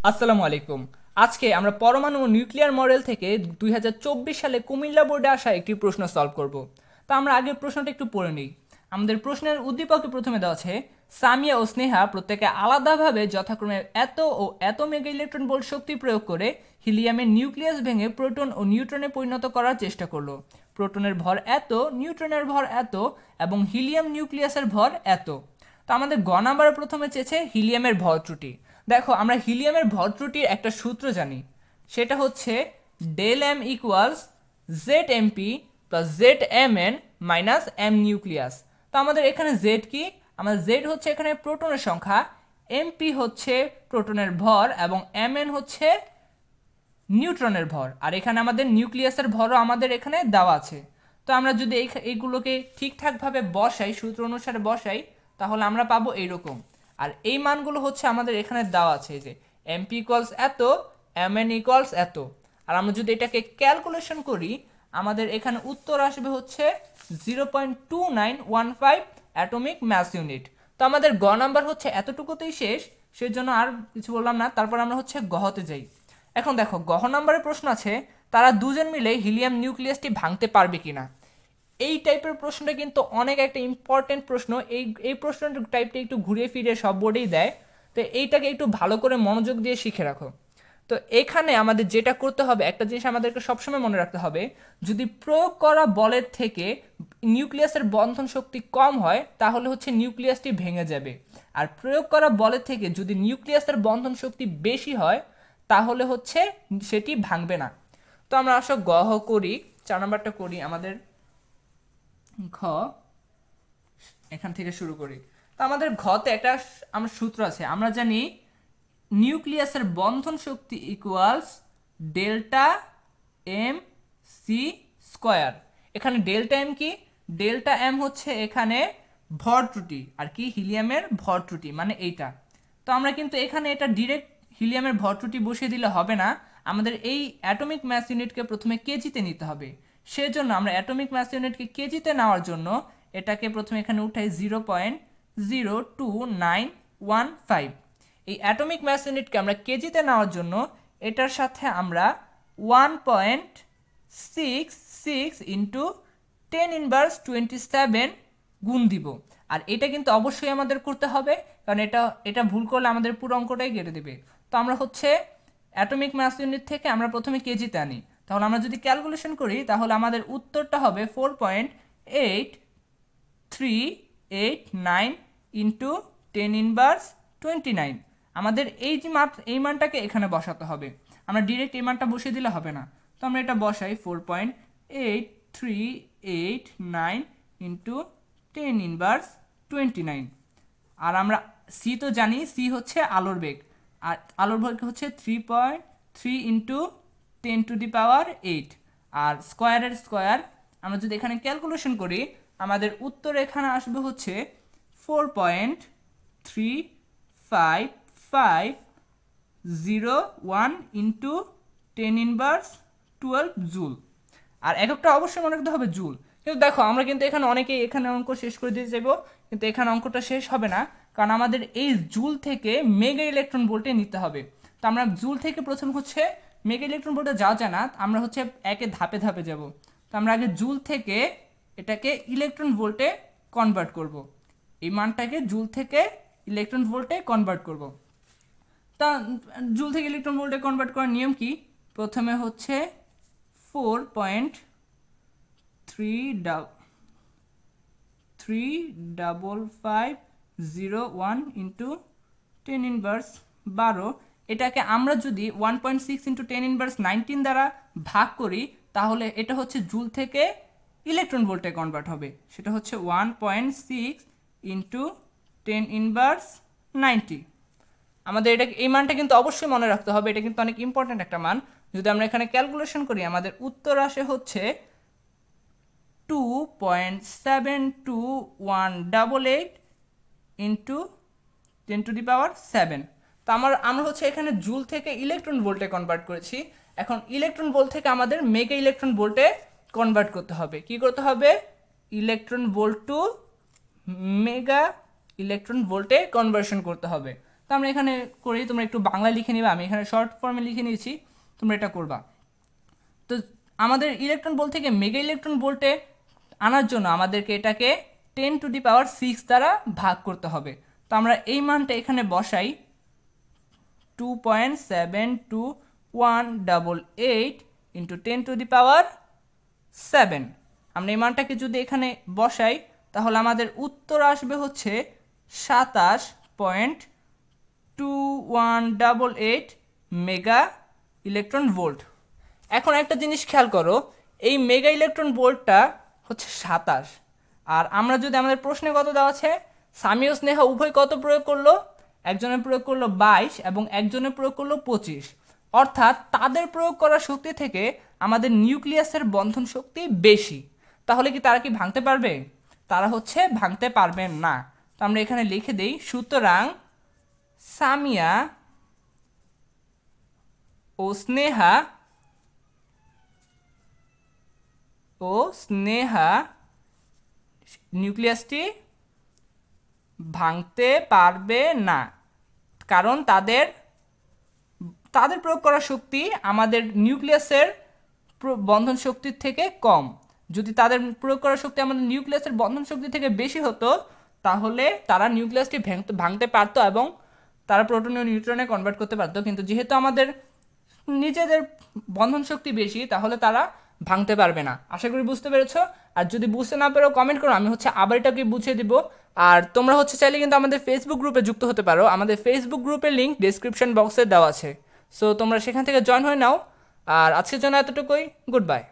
আসসালামু আলাইকুম। আজকে আমরা পরমাণু ও নিউক্লিয়ার মডেল থেকে 2024 সালে কুমিল্লা বোর্ডে আসা একটি প্রশ্ন সলভ করব। তো আমরা আগের প্রশ্নটা একটু পড়ে নিই। আমাদের প্রশ্নের উদ্দীপকে প্রথমে দেওয়া আছে সামিয়া ও স্নেহা প্রত্যেকে আলাদাভাবে যথাক্রমে এত ও এত মেগা ইলেকট্রন ভোল্ট শক্তি প্রয়োগ করে হিলিয়ামের নিউক্লিয়াস ভেঙে প্রোটন ও নিউট্রনে পরিণত করার চেষ্টা করলো। প্রোটনের ভর এত, নিউট্রনের ভর এত এবং হিলিয়াম নিউক্লিয়াসের ভর এত। তো আমাদের গ নাম্বারে প্রথমে চেয়েছে হিলিয়ামের ভর ত্রুটি। দেখো আমরা হিলিয়ামের ভর ত্রুটির একটা সূত্র জানি, সেটা হচ্ছে del M equals Z MP plus Z M N minus M nucleus. তো আমাদের এখানে জেড কি, আমাদের জেড হচ্ছে এখানে প্রোটনের সংখ্যা, এমপি হচ্ছে প্রোটনের ভর এবং এম এন হচ্ছে নিউট্রনের ভর, আর এখানে আমাদের নিউক্লিয়াসের ভরও আমাদের এখানে দেওয়া আছে। তো আমরা যদি এইগুলোকে ঠিকঠাকভাবে বসাই, সূত্র অনুসারে বসাই, তাহলে আমরা পাবো এইরকম। আর এই মানগুলো হচ্ছে আমাদের এখানে দেওয়া আছে, যে এমপি ইকুয়ালস এত, এম এন ইকুয়ালস এত। আর আমরা যদি এটাকে ক্যালকুলেশন করি, আমাদের এখানে উত্তর আসবে হচ্ছে 0.2915 অ্যাটমিক ম্যাস ইউনিট। তো আমাদের গ নাম্বার হচ্ছে এতটুকুতেই শেষ, সেজন্য আর কিছু বললাম না। তারপর আমরা হচ্ছে গহতে যাই। এখন দেখো গহ নাম্বারের প্রশ্ন আছে, তারা দুজন মিলে হিলিয়াম নিউক্লিয়াসটি ভাঙতে পারবে কিনা। এই টাইপের প্রশ্নটা কিন্তু অনেক একটা ইম্পর্টেন্ট প্রশ্ন। এই প্রশ্নটার টাইপটা একটু ঘুরিয়ে ফিরে সব বোর্ডেই দেয়, তো এইটাকে একটু ভালো করে মনোযোগ দিয়ে শিখে রাখো। তো এখানে আমাদের যেটা করতে হবে, একটা জিনিস আমাদেরকে সবসময় মনে রাখতে হবে, যদি প্রয়োগ করা বলের থেকে নিউক্লিয়াসের বন্ধন শক্তি কম হয় তাহলে হচ্ছে নিউক্লিয়াসটি ভেঙে যাবে, আর প্রয়োগ করা বলের থেকে যদি নিউক্লিয়াসের বন্ধন শক্তি বেশি হয় তাহলে হচ্ছে সেটি ভাঙবে না। তো আমরা আসলে গহ করি, 4 নাম্বারটা করি। আমাদের ঘ এখান থেকে শুরু করি। তো আমাদের ঘতে একটা আমার সূত্র আছে, আমরা জানি নিউক্লিয়াসের বন্ধন শক্তি equals delta M C square. এখানে ডেল্টা এম কি, ডেল্টা এম হচ্ছে এখানে ভর ত্রুটি, আর কি হিলিয়ামের ভর ত্রুটি মানে এইটা। তো আমরা কিন্তু এখানে এটা ডিরেক্ট হিলিয়ামের ভর ত্রুটি বসিয়ে দিলে হবে না, আমাদের এই অ্যাটমিক ম্যাস ইউনিটকে প্রথমে কেজিতে নিতে হবে। সেজন্য আমরা অ্যাটমিক ম্যাস ইউনিটকে কেজিতে নেওয়ার জন্য এটাকে প্রথমে এখানে উঠাই 0.02915। এই অ্যাটমিক ম্যাস ইউনিটকে আমরা কেজিতে নেওয়ার জন্য এটার সাথে আমরা 1.66 ইন্টু 10^27 গুণ দিব। আর এটা কিন্তু অবশ্যই আমাদের করতে হবে, কারণ এটা ভুল করলে আমাদের পুরো অঙ্কটাই কেটে দেবে। তো আমরা হচ্ছে অ্যাটমিক ম্যাস ইউনিট থেকে আমরা প্রথমে কেজিতে আনি, তাহলে আমরা যদি ক্যালকুলেশন করি তাহলে আমাদের উত্তরটা হবে 4.8389 ইন্টু 10^29। আমাদের এই মানটাকে এখানে বসাতে হবে, আমরা ডিরেক্ট এই মানটা বসিয়ে দিলে হবে না। তো আমরা এটা বসাই 4.8389 ইন্টু 10^29। আর আমরা সি তো জানি, সি হচ্ছে আলোর বেগ, আর আলোর বেগ হচ্ছে 3.3 ইন্টু 10⁸। আর স্কোয়ারের স্কোয়ার আমরা যদি এখানে ক্যালকুলেশন করি, আমাদের উত্তর এখানে আসবে হচ্ছে 4.3551 ইন্টু 10^12 জুল। আর এককটা অবশ্যই মনে রাখতে হবে জুল। কিন্তু দেখো আমরা কিন্তু এখানে অনেকেই এখানে অঙ্ক শেষ করে দিতে চাইবো, কিন্তু এখানে অঙ্কটা শেষ হবে না, কারণ আমাদের এই জুল থেকে মেগা ইলেকট্রন ভোল্টে নিতে হবে। তো আমরা জুল থেকে প্রথম হচ্ছে মেগা ইলেকট্রন ভোল্টে যাওয়া যায় না, আমরা হচ্ছে একে ধাপে ধাপে যাব। তো আমরা আগে জুল থেকে এটাকে ইলেকট্রন ভোল্টে কনভার্ট করব, এই মানটাকে জুল থেকে ইলেকট্রন ভোল্টে কনভার্ট করব। তা জুল থেকে ইলেকট্রন ভোল্টে কনভার্ট করার নিয়ম কি, প্রথমে হচ্ছে 4.35501 ইন্টু 10^12, এটাকে আমরা যদি 1.6 ইন্টু 10^19 দ্বারা ভাগ করি তাহলে এটা হচ্ছে জুল থেকে ইলেকট্রন ভোল্টে কনভার্ট হবে, সেটা হচ্ছে 1.6 ইন্টু 10^90। আমাদের এটা এই মানটা কিন্তু অবশ্যই মনে রাখতে হবে, এটা কিন্তু অনেক ইম্পর্ট্যান্ট একটা মান। যদি আমরা এখানে ক্যালকুলেশন করি আমাদের উত্তর আসে হচ্ছে 2.72188 ইন্টু 10⁻⁷। তো আমরা হচ্ছে এখানে জুল থেকে ইলেকট্রন ভোল্টে কনভার্ট করেছি। এখন ইলেকট্রন ভোল্ট থেকে আমাদের মেগা ইলেকট্রন ভোল্টে কনভার্ট করতে হবে। কি করতে হবে, electron volt to mega electron ভোল্টে কনভার্সন করতে হবে। তো আমরা এখানে করি, তোমরা একটু বাংলা লিখে নিবা, আমি এখানে শর্ট ফর্মে লিখে নিয়েছি, তোমরা এটা করবা। তো আমাদের ইলেকট্রন ভোল্ট থেকে মেগা ইলেকট্রন ভোল্টে আনার জন্য আমাদেরকে এটাকে 10⁶ দ্বারা ভাগ করতে হবে। তো আমরা এই মানটা এখানে বসাই, 2.72188 ইন্টু 10⁻7। আমরা এই মানটাকে যদি এখানে বসাই তাহলে আমাদের উত্তর আসবে হচ্ছে 27.2188 মেগা ইলেকট্রন ভোল্ট। এখন একটা জিনিস খেয়াল করো, এই মেগা ইলেকট্রন ভোল্টটা হচ্ছে 27, আর আমরা যদি আমাদের প্রশ্নে কত দেওয়া আছে, সামি ও স্নেহা উভয় কত প্রয়োগ করলো, একজনের প্রয়োগ করলো 22 এবং একজনের প্রয়োগ করলো 25, অর্থাৎ তাদের প্রয়োগ করা শক্তি থেকে আমাদের নিউক্লিয়াসের বন্ধন শক্তি বেশি। তাহলে কি তারা কি ভাঙতে পারবে? তারা হচ্ছে ভাঙতে পারবে না। তো আমরা এখানে লিখে দেই, সুতরাং সামিয়া ও স্নেহা নিউক্লিয়াসটি ভাঙতে পারবে না, কারণ তাদের প্রয়োগ করা শক্তি আমাদের নিউক্লিয়াসের বন্ধন শক্তির থেকে কম। যদি তাদের প্রয়োগ করা শক্তি আমাদের নিউক্লিয়াসের বন্ধন শক্তি থেকে বেশি হতো তাহলে তারা নিউক্লিয়াসটি ভাঙতে পারতো এবং তারা প্রোটন ও নিউট্রনে কনভার্ট করতে পারতো, কিন্তু যেহেতু আমাদের নিজেদের বন্ধন শক্তি বেশি তাহলে তারা ভাঙতে পারবে না। আশা করি বুঝতে পেরেছো। আর যদি বুঝতে না পারো কমেন্ট করো, আমি হচ্ছে আবার এটাকে বুঝিয়ে দিব। আর তোমরা হচ্ছে চাইলে কিন্তু আমাদের ফেসবুক গ্রুপে যুক্ত হতে পারো, আমাদের ফেসবুক গ্রুপের লিঙ্ক ডেসক্রিপশন বক্সে দেওয়া আছে, সো তোমরা সেখান থেকে জয়েন হয়ে নাও। আর আজকের জন্য এতটুকুই, গুড বাই।